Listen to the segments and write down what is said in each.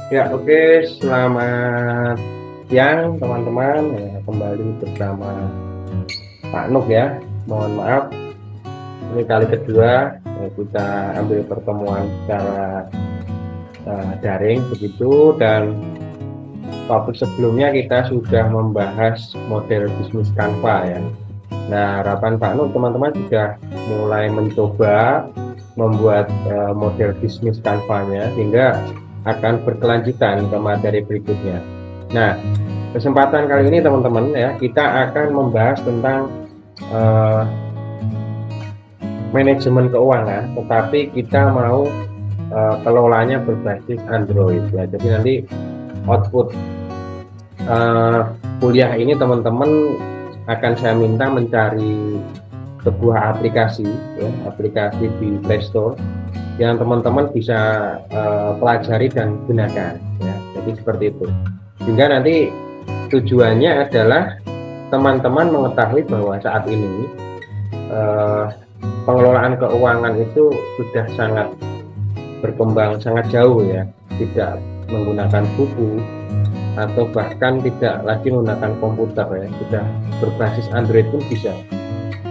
Ya, oke. Selamat siang, teman-teman. Ya, kembali bersama Pak Nuk ya. Mohon maaf, ini kali kedua kita ambil pertemuan secara daring begitu, dan topik sebelumnya kita sudah membahas model bisnis Canva ya. Nah, harapan Pak Nuk, teman-teman sudah mulai mencoba membuat model bisnis Canva-nya hingga akan berkelanjutan ke materi berikutnya. Nah, kesempatan kali ini teman-teman ya, kita akan membahas tentang uh, manajemen keuangan, tetapi kita mau kelolanya berbasis Android ya. Jadi nanti output kuliah ini teman-teman akan saya minta mencari sebuah aplikasi ya, aplikasi di Play Store yang teman-teman bisa pelajari dan gunakan ya. Jadi seperti itu. Sehingga nanti tujuannya adalah teman-teman mengetahui bahwa saat ini pengelolaan keuangan itu sudah sangat berkembang sangat jauh ya, tidak menggunakan buku atau bahkan tidak lagi menggunakan komputer ya, sudah berbasis Android pun bisa.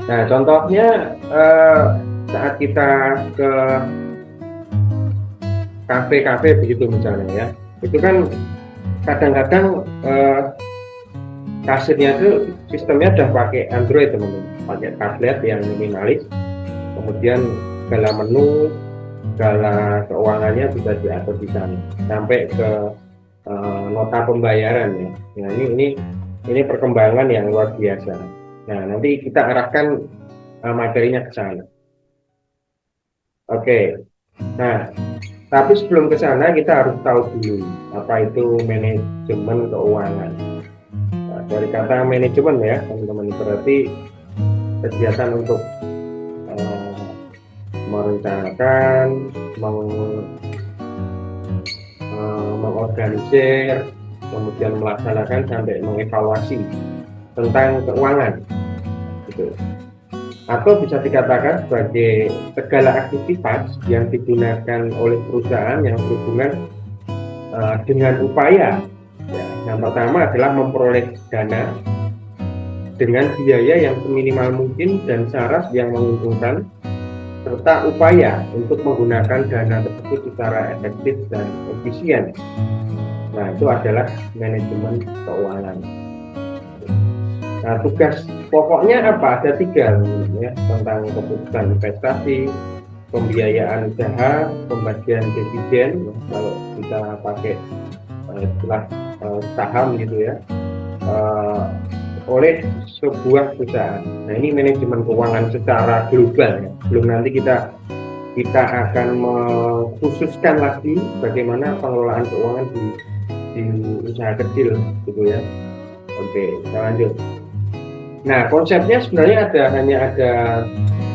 Nah, contohnya saat kita ke kafe-kafe begitu misalnya ya, itu kan kadang-kadang kasirnya itu sistemnya udah pakai Android teman-teman, pakai tablet yang minimalis, kemudian segala menu, segala keuangannya bisa diatur di sana sampai ke nota pembayaran ya. Nah, ini perkembangan yang luar biasa. Nah, nanti kita arahkan materinya ke sana. Oke. Nah, tapi sebelum ke sana kita harus tahu dulu apa itu manajemen keuangan. Nah, dari kata manajemen ya, teman-teman, berarti kegiatan untuk merencanakan, mengorganisir, kemudian melaksanakan sampai mengevaluasi tentang keuangan, gitu. Atau bisa dikatakan sebagai segala aktivitas yang digunakan oleh perusahaan yang berhubungan dengan upaya. Ya, yang pertama adalah memperoleh dana dengan biaya yang seminimal mungkin dan syarat yang menguntungkan, serta upaya untuk menggunakan dana tersebut secara efektif dan efisien. Nah, itu adalah manajemen keuangan. Nah, tugas pokoknya apa? Ada 3 ya, tentang keputusan investasi, pembiayaan usaha, pembagian dividen, kalau kita pakai istilah saham gitu ya, oleh sebuah perusahaan. Nah, ini manajemen keuangan secara global ya. Belum nanti kita akan mengkhususkan lagi bagaimana pengelolaan keuangan di usaha kecil gitu ya. Oke, kita lanjut. Nah, konsepnya sebenarnya hanya ada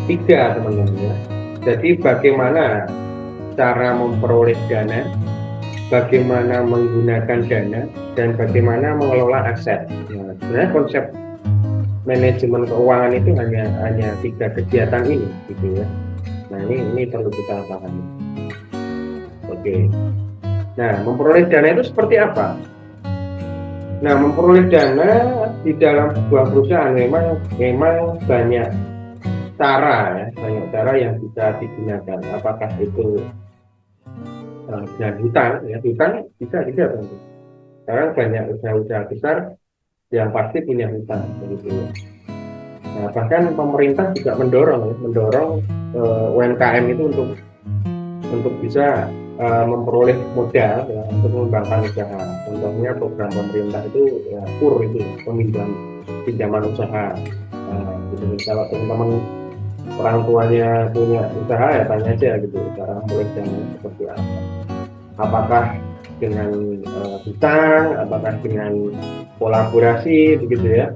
3 teman-teman ya. Jadi bagaimana cara memperoleh dana, bagaimana menggunakan dana, dan bagaimana mengelola aset. Nah, sebenarnya konsep manajemen keuangan itu hanya 3 kegiatan ini gitu ya. Nah, ini perlu kita pahami. Oke. Nah, memperoleh dana itu seperti apa? Nah, memperoleh dana di dalam sebuah perusahaan memang banyak cara ya, banyak cara yang bisa digunakan. Apakah itu dengan hutang ya, hutang bisa juga tentu. Sekarang banyak usaha-usaha besar yang pasti punya hutang begitu ya. Nah, bahkan pemerintah juga mendorong UMKM itu untuk bisa memperoleh modal ya, untuk mengembangkan usaha. Contohnya program pemerintah itu ya, KUR itu, pinjaman usaha. Nah, gitu. Kalau teman-teman orang tuanya punya usaha ya tanya aja gitu, cara memperoleh dana seperti apa. Apakah dengan hutang, apakah dengan kolaborasi begitu ya.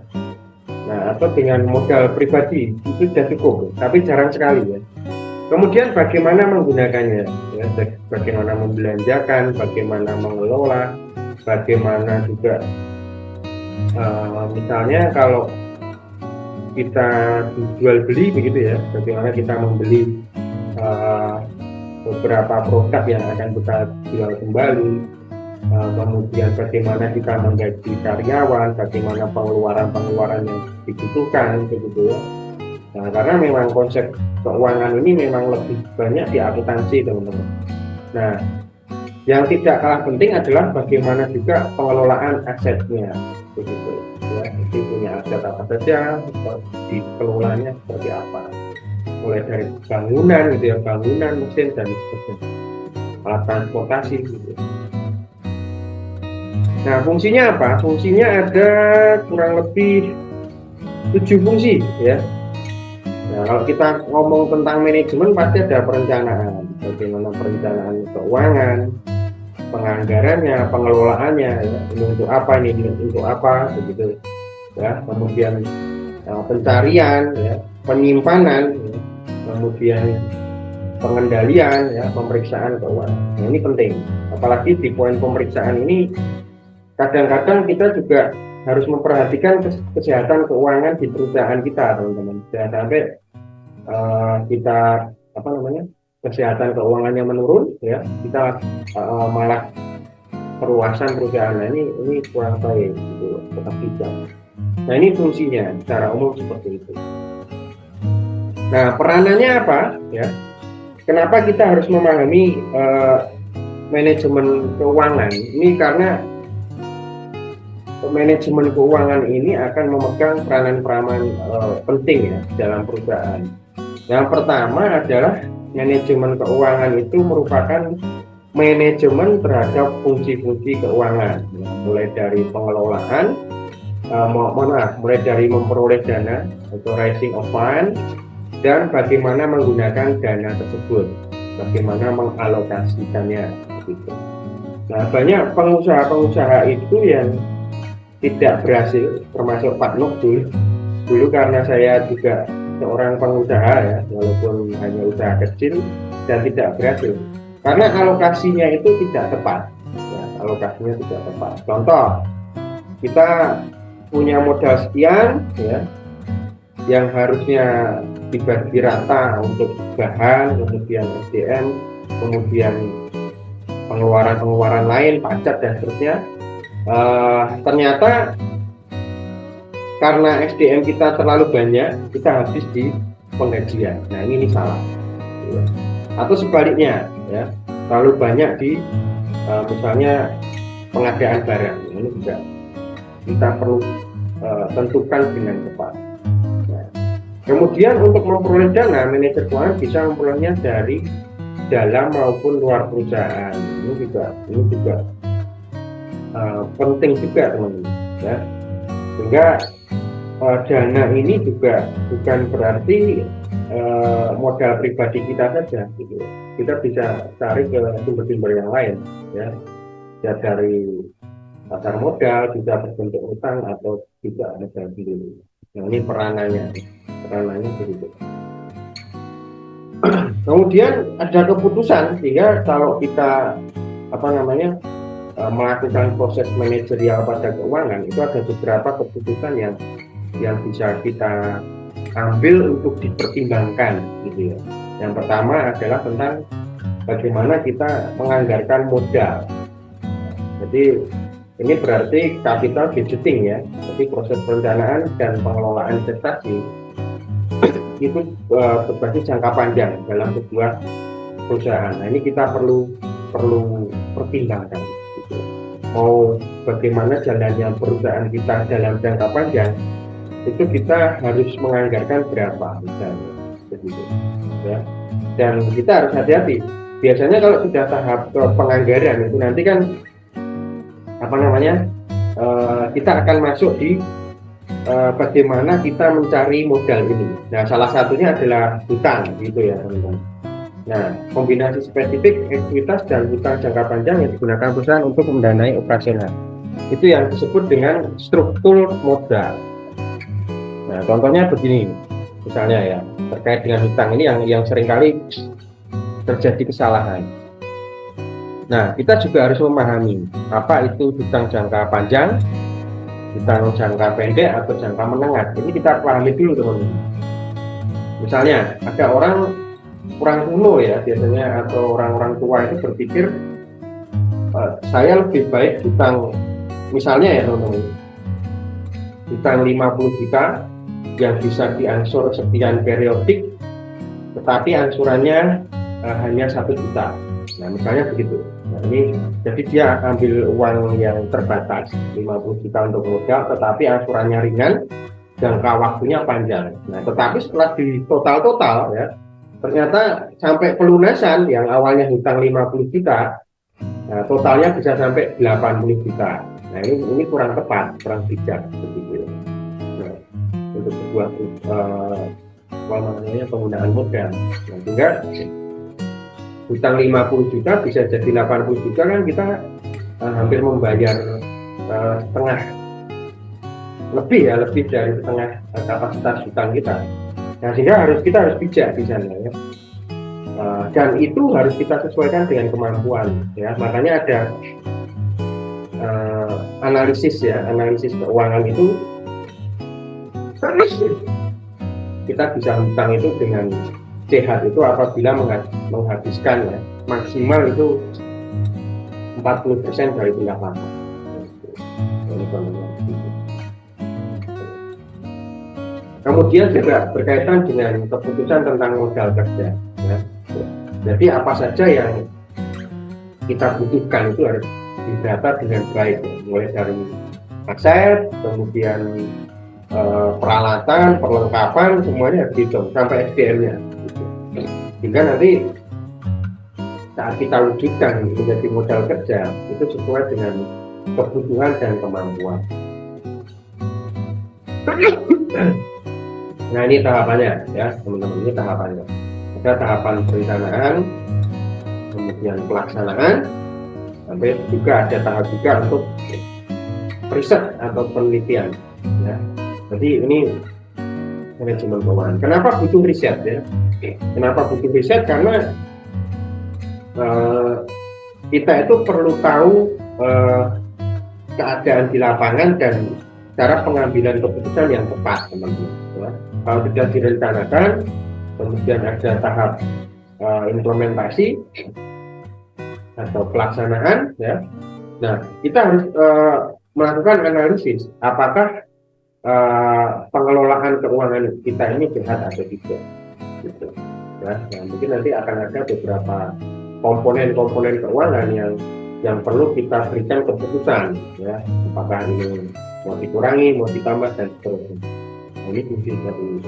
Nah, atau dengan modal pribadi itu sudah cukup, tapi jarang sekali ya. Kemudian bagaimana menggunakannya, ya, bagaimana membelanjakan, bagaimana mengelola, bagaimana juga misalnya kalau kita jual beli begitu ya, bagaimana kita membeli beberapa produk yang akan kita jual kembali, kemudian bagaimana kita menggaji karyawan, bagaimana pengeluaran-pengeluaran yang dibutuhkan begitu ya. Nah, karena memang konsep keuangan ini memang lebih banyak di akuntansi, teman-teman. Nah, yang tidak kalah penting adalah bagaimana juga pengelolaan asetnya begitu ya. Jadi punya aset apa saja, dikelolanya seperti apa, mulai dari bangunan gitu ya, bangunan, mesin dan sebagainya, alat transportasi gitu. Nah, fungsinya apa? Fungsinya ada kurang lebih 7 fungsi ya. Nah, kalau kita ngomong tentang manajemen pasti ada perencanaan, bagaimana perencanaan keuangan, penganggarannya, pengelolaannya ya. Ini untuk apa, ini untuk apa begitu ya. Kemudian pencarian ya, penyimpanan ya, kemudian pengendalian ya, pemeriksaan keuangan. Nah, ini penting, apalagi di poin pemeriksaan ini kadang-kadang kita juga harus memperhatikan kesehatan keuangan di perusahaan kita, teman-teman. Jangan sampai kita kesehatan keuangannya menurun ya, kita malah perluasan perusahaan. Nah, ini kurang baik gitu, tetap tidak. Nah, ini fungsinya secara umum seperti itu. Nah, peranannya apa ya? Kenapa kita harus memahami manajemen keuangan? Ini karena manajemen keuangan ini akan memegang peranan-peranan penting ya dalam perusahaan. Yang pertama adalah manajemen keuangan itu merupakan manajemen terhadap fungsi-fungsi keuangan, ya, mulai dari pengelolaan, mulai dari memperoleh dana atau raising of fund, dan bagaimana menggunakan dana tersebut, bagaimana mengalokasikannya. Gitu. Nah, banyak pengusaha-pengusaha itu yang tidak berhasil, termasuk Pak Nuk dulu karena saya juga seorang pengusaha ya, walaupun hanya usaha kecil dan tidak berhasil karena alokasinya itu tidak tepat ya, alokasinya tidak tepat. Contoh, kita punya modal sekian ya, yang harusnya dibagi rata untuk bahan, kemudian SDM, kemudian pengeluaran lain, pajak dan seterusnya. Ternyata karena SDM kita terlalu banyak, kita habis di penggajian. Nah, ini salah. Atau sebaliknya, ya, terlalu banyak di misalnya pengadaan barang. Ini juga kita perlu tentukan dengan tepat. Nah, kemudian untuk memperoleh dana, manajer keuangan bisa memperolehnya dari dalam maupun luar perusahaan. Ini juga penting juga, teman-teman ya. Sehingga dana ini juga bukan berarti modal pribadi kita saja gitu. Kita bisa cari ke sumber-sumber yang lain ya. Bisa dari pasar modal, bisa berbentuk utang atau juga modal sendiri. Nah, ini peranannya begitu. Kemudian ada keputusan, sehingga kalau kita melakukan proses manajerial pada keuangan, itu ada beberapa keputusan yang bisa kita ambil untuk dipertimbangkan gitu ya. Yang pertama adalah tentang bagaimana kita menganggarkan modal. Jadi ini berarti capital budgeting ya. Jadi proses perencanaan dan pengelolaan investasi itu berbasis jangka panjang dalam sebuah perusahaan. Nah, ini kita perlu pertimbangkan. Mau bagaimana jalannya perusahaan kita dalam jangka panjang, itu kita harus menganggarkan berapa misalnya begitu ya. Dan kita harus hati-hati. Biasanya kalau sudah tahap penganggaran itu nanti kan kita akan masuk di bagaimana kita mencari modal ini. Nah, salah satunya adalah hutang gitu ya, teman-teman. Nah, kombinasi spesifik ekuitas dan hutang jangka panjang yang digunakan perusahaan untuk mendanai operasional. Itu yang disebut dengan struktur modal. Nah, contohnya begini, misalnya ya, terkait dengan hutang ini yang seringkali terjadi kesalahan. Nah, kita juga harus memahami apa itu hutang jangka panjang, hutang jangka pendek atau jangka menengah. Ini kita pahami dulu, teman-teman. Misalnya, ada orang kuno ya biasanya, atau orang-orang tua itu berpikir saya lebih baik hutang, misalnya ya teman-teman, hutang 50 juta yang bisa diangsur sekian periodik, tetapi angsurannya hanya 1 juta. Nah misalnya begitu. Nah ini jadi dia ambil uang yang terbatas 50 juta untuk modal, tetapi angsurannya ringan, jangka waktunya panjang. Nah tetapi setelah di total ya, ternyata sampai pelunasan yang awalnya hutang 50 juta, nah, totalnya bisa sampai 80 juta. Nah ini kurang tepat, kurang bijak begitu. Nah, untuk sebuah penggunaan modal. Nah, sehingga hutang 50 juta bisa jadi 80 juta kan kita hampir membayar setengah, lebih dari setengah kapasitas hutang kita. Nah sehingga kita harus bijak di sana ya. Dan itu harus kita sesuaikan dengan kemampuan ya. Makanya ada analisis keuangan itu, kita bisa hutang itu dengan sehat itu apabila menghabiskan ya, maksimal itu 40% dari pendapatan. Kemudian juga berkaitan dengan keputusan tentang modal kerja ya. Jadi apa saja yang kita butuhkan itu harus didata dengan baik ya. Mulai dari aset, kemudian peralatan, perlengkapan, semuanya harus dihitung sampai SDM-nya. Sehingga nanti saat kita wujudkan menjadi modal kerja itu sesuai dengan kebutuhan dan kemampuan. Nah ini tahapannya ya teman-teman, ini tahapannya. Ada tahapan perencanaan, kemudian pelaksanaan, sampai juga ada tahap juga untuk riset atau penelitian ya. Jadi ini manajemen keuangan. Kenapa butuh riset ya? Kenapa butuh riset? Karena kita itu perlu tahu keadaan di lapangan dan cara pengambilan keputusan yang tepat, teman-teman. Ya. Kalau sudah direncanakan, kemudian ada tahap implementasi atau pelaksanaan, ya. Nah, kita harus melakukan analisis apakah pengelolaan keuangan kita ini sehat atau tidak. Gitu. Ya. Nah, mungkin nanti akan ada beberapa komponen-komponen keuangan yang perlu kita berikan keputusan, ya. Apakah ini mau dikurangi, mau ditambah dan seterusnya. Ini fungsi dari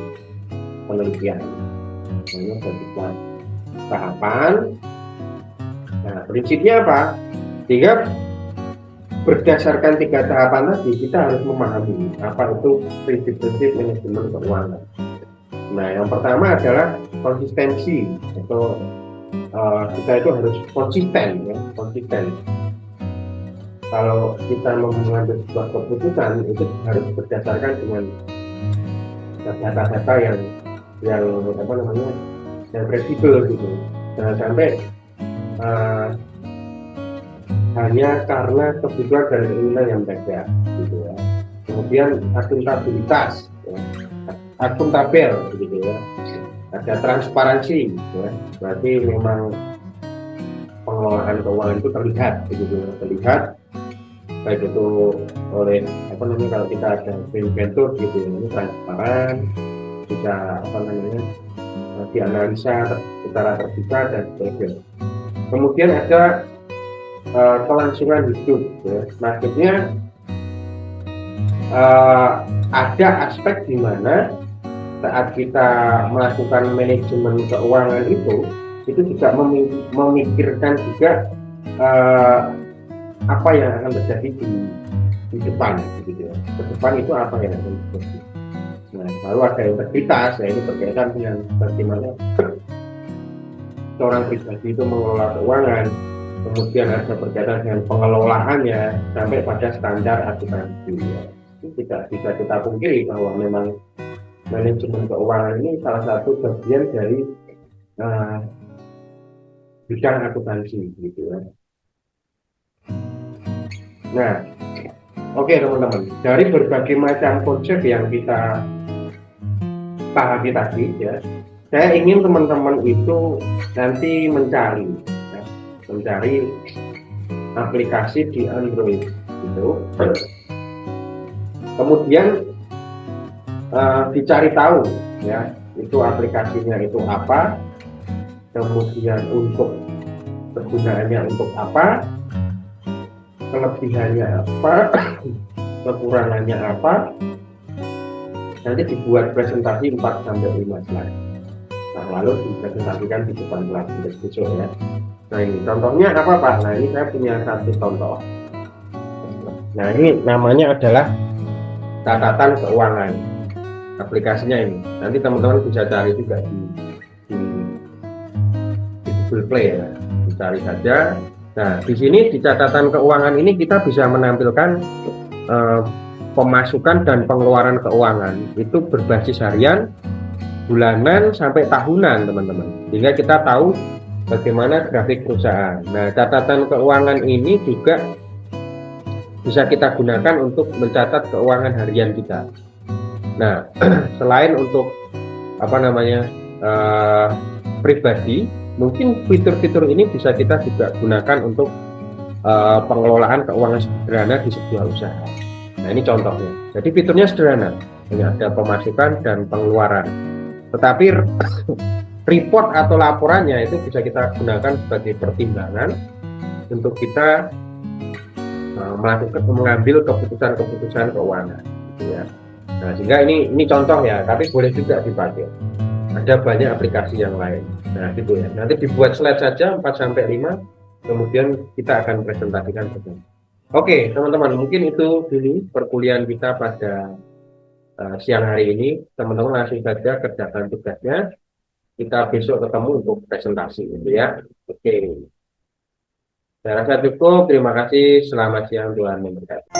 penelitian. Ini sebuah tahapan. Nah, prinsipnya apa? Sehingga berdasarkan 3 tahapan tadi kita harus memahami apa itu prinsip-prinsip manajemen keuangan. Nah, yang pertama adalah konsistensi atau kita itu harus konsisten, ya, konsisten. Kalau kita mengambil sebuah keputusan itu harus berdasarkan dengan data-data yang apa namanya, yang kredibel gitu. Jangan sampai hanya karena kebutuhan dan keinginan yang berbeda gitu ya. Kemudian akuntabilitas, ya, akuntabel gitu ya. Ada transparansi, ya. Berarti memang pengelolaan keuangan itu terlihat gitu, terlihat baik itu oleh apa namanya, kalau kita ada inventur gitu, ini transparan, bisa apa namanya, dianalisa secara terbuka dan sebagainya. Kemudian ada kelangsungan hidup, ya. Maksudnya ada aspek di mana saat kita melakukan manajemen keuangan itu juga memikirkan juga apa yang akan terjadi di depan, gitu ya. Ke depan itu apa yang akan terjadi. Nah, lalu ada integritas, ya, ini berkaitan dengan bagaimana seorang pribadi itu mengelola keuangan. Kemudian ada berkaitan dengan pengelolaannya sampai pada standar akuntansi. Ya. Itu tidak bisa kita pungkiri bahwa memang manajemen keuangan ini salah satu bagian dari bidang akuntansi, gitu ya. Nah, oke teman-teman, dari berbagai macam konsep yang kita pahami tadi, ya, saya ingin teman-teman itu nanti mencari aplikasi di Android gitu. Kemudian dicari tahu ya, itu aplikasinya itu apa, kemudian untuk kegunaannya untuk apa, kelebihannya apa, kekurangannya apa. Nanti dibuat presentasi 4-5 slide. Nah, lalu dipresentasikan di depan kelas besok ya. Nah, ini contohnya apa Pak? Nah, ini saya punya satu contoh. Nah, ini namanya adalah catatan keuangan. Aplikasinya ini. Nanti teman-teman bisa cari juga di Google Play ya. Dicari saja. Nah, di sini di catatan keuangan ini kita bisa menampilkan pemasukan dan pengeluaran keuangan itu berbasis harian, bulanan, sampai tahunan teman-teman, sehingga kita tahu bagaimana grafik perusahaan. Nah, catatan keuangan ini juga bisa kita gunakan untuk mencatat keuangan harian kita. Nah, selain untuk pribadi, mungkin fitur-fitur ini bisa kita juga gunakan untuk pengelolaan keuangan sederhana di sebuah usaha. Nah, ini contohnya. Jadi fiturnya sederhana, hanya ada pemasukan dan pengeluaran. Tetapi report atau laporannya itu bisa kita gunakan sebagai pertimbangan untuk kita mengambil keputusan-keputusan keuangan, gitu ya. Nah, sehingga ini contoh ya, tapi boleh juga dipakai. Ada banyak aplikasi yang lain. Nah, gitu ya. Nanti dibuat slide saja 4-5, kemudian kita akan presentasikan bersama. Oke, teman-teman, mungkin itu dulu perkuliahan kita pada siang hari ini. Teman-teman langsung saja kerjakan tugasnya. Kita besok ketemu untuk presentasi, gitu ya. Oke. Saya rasa cukup. Terima kasih. Selamat siang, Tuhan memberkati.